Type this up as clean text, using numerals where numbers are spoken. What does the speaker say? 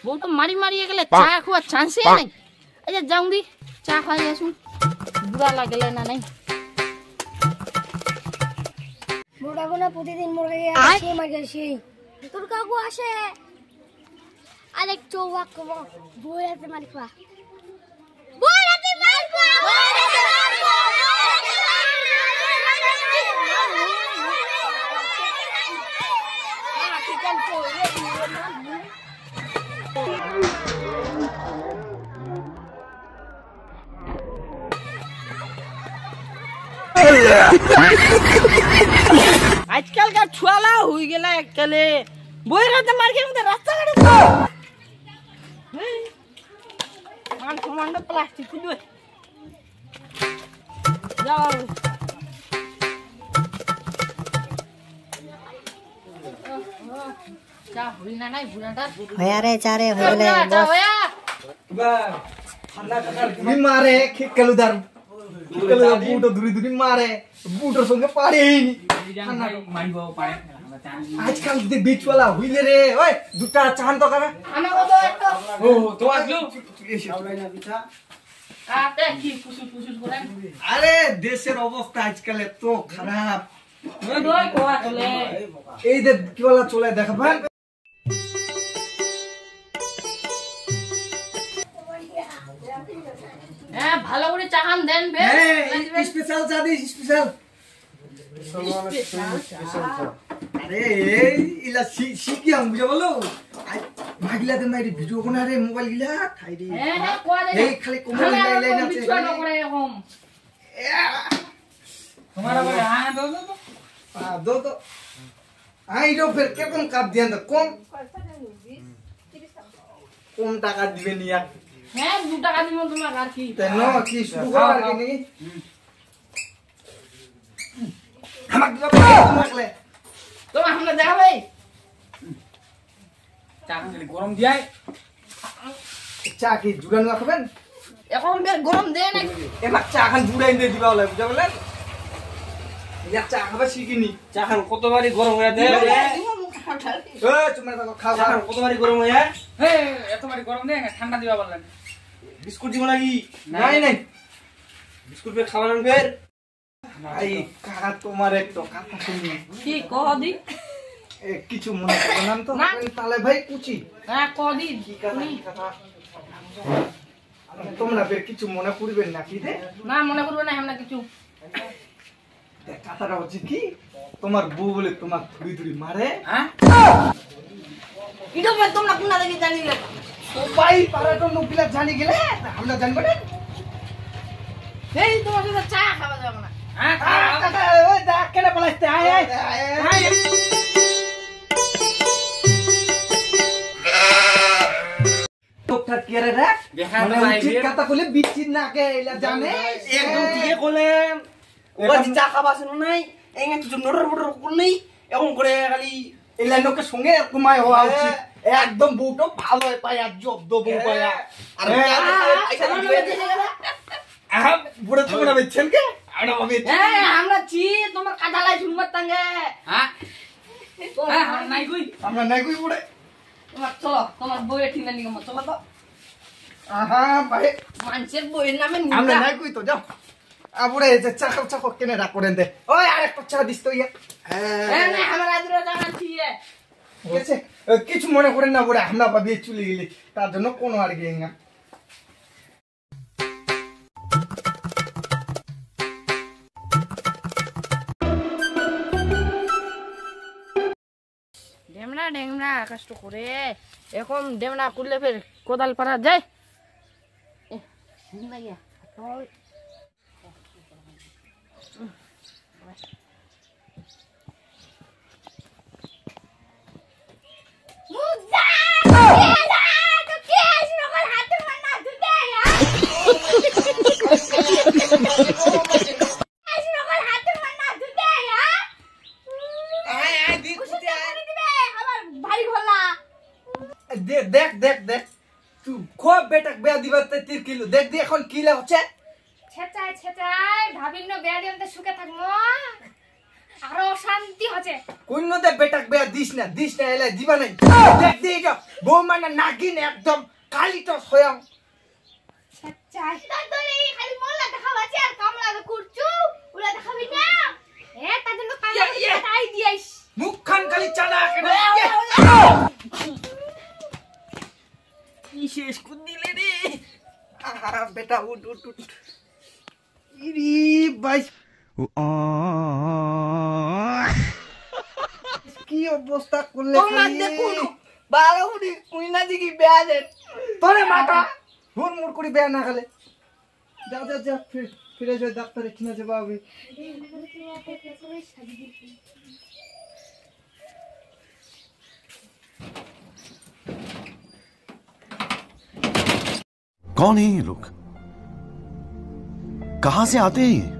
বউ তো মারি মারিয়ে গেলে চা খাওয়ার চান্সই নাই। আচ্ছা যাও দি চা খাই আসুন, বুড়া লাগলে না নাই। বুড়া কোনা প্রতিদিন মুরগি আসে মারছি তোর কাকু আসে আরেক চৌবাক কব বই হাতে মারি খা বই হাতে মারবো আজকালকার ছুয়ালা হয়ে গেল এককালে বইয়ের হাতে মার খেয়ে আমাদের রাস্তাঘাটে মান সমান প্লাস্টিক খুলবে যাও চা হই না নাই বুড়াটা হয়া রে চারে হইলে চা হয়া বা ঠান্ডা ঠান্ডা তুমি মারে খেকেলুদার বুটো দূরি দূরি মারে বুটোর সঙ্গে পারেইনি মারিবো পারে আজকাল যে বিচওয়ালা হইলে রে ওই দুটা চান তো কাকা আমার কত একটা ও তো আসলো কাটে কি ফুসুস ফুসুস করে আরে দেশের অবস্থা আজকাল এত খারাপ দই কোয়া চলে এই যে কিওয়ালা চলে দেখাবেন হ্যাঁ ভালো করে চা খান দেন বে স্পেশাল চা দিস স্পেশাল আরে এই ইলা শিখি আম বুঝা বলো মাগিলা দে মাইরি ভিডিও কোনা রে মোবাইল গিলা খাই রে হ্যাঁ হ্যাঁ কোয়া দে এই খালি কোমল লাইলাই না আছে বিছানা করে এরকম তোমারা বলে হ্যাঁ দাও দাও दो तो आई रो फिर के कम काट दिया तो कम টাকা দিবে নিয়া হ্যাঁ 2 টাকা দিব তোমার আর কি তে নো কি শুরু করার কি নেই আমাক দিবা তোমাকলে তোমার আমরা দেখা ভাই চা খালি গরম দিয়াই চা কি জুড়ান রাখবেন এখন বের গরম দে না এবার চা খান জুড়াই দিয়ে দিবা বলে বুঝা বলেন ইয়া চা খাবা শিখিনি চা খান কতবারই গরম হয়ে দে এ তুমি তো খাও চা খান কতবারই গরম হয়ে হে এতবারই গরম দে ঠান্ডা দিবা বললেন বিস্কুট দিব নাকি নাই নাই বিস্কুট পে খাওয়ানোর ফের ভাই কাকা তোমার একটু কথা শুনি কি কহ দি কিছু মনে করো না তো না। তাহলে ভাই কুচি হ্যাঁ কহ দি কি কথা তোমরা বের কিছু মনে করবেন নাকি রে না মনে করবে না আমরা কিছু কথাটা হচ্ছে কি তোমার বউ বলে তোমার ধুরি ধুরি মারে হ্যাঁ এটা মানে তোমরা কোনা দেখি জানি গে সবাই পাড়াটা লোকগুলা জানি গেলে আমরা জানবো না এই তোমার সাথে চা খাওয়া যাবে না হ্যাঁ কাকা ওই দেখ কেন পালাইতে আয় আয় লোকটা কি রে রে দেখা মানে তো উচিত আইবে। কথা বলে বিচ্ছিত না কে এলা জানে একদম ঠিকই কইলেন ওই চা খাবা শুনো নাই এঙ্গে তো নড়র বড়র করলেই এমন করে খালি এলা লোকের সঙ্গে তোমার হওয়া উচিত একদম বউটা ভালো পায় আর জব্দ বউ পায় আর বুড়ো তোমরা বেচছেন কে আমরা বেচছি হ্যাঁ আমরা চি তোমার কাটা লাই শুনবার তাঙ্গে হ্যাঁ হ্যাঁ নাই কই আমরা নাই কই বুড়ে তোমার চলো তোমার বইয়ে ঠিনা নিগম চলো তো আহা ভাই মানুষের বইয়ের নামে আমরা নিন্দা নাই কই তো যাও বুড়ে যে চাকর চাকর কেনে রাখ করেন দে ওই আরেকটা চা দিস তো ইয়া হ্যাঁ না আমার আদুরা জানা ছিয়ে ঠিক আছে কিছু মনে করেন না বুড়ে আমরা ভাবিয়ে চলে গেলি তার জন্য কোনো আর গিয়ে না ডেমরা ডেমরা কষ্ট করে এখন ডেমরা করলে ফের কোদাল পারা যায় দেখ দেখ দেখ দেখ তুই খুব বেটা বেয়া দিবাতে 3 কিলো দেখ দি এখন কি হচ্ছে ছেচাই ছেচাই ভাবিন্ন বেড়ি অন্তে সুখে থাকমো আরো শান্তি হচ্ছে কোনতে বেটাক বেয়া দিস না এলে দিবা নাই দেখ দি এটা বউ মানে নাগিন একদম কালি তো স্বয়ং চাই তোর এই খালি মোল্লা দেখাবাছি আর কামলা করছু ওলা দেখাবি না তার জন্য কামলা তাই দিয়াইস মুখখান খালি চালা কেন কি শেষ করে দিলে রে বেটা উঠ উঠ উঠ ইরি ভাই কি অবস্থা করলে তোমার দেখুন বারোটি কুইনা দিকে বেয়া দে তোরে মাটা হুন মুড় করে বেয়া না খালে যা ফিরে যাও ডাক্তারে কিনা যাবা হবে कौन है ये लोग? कहां से आते हैं ये?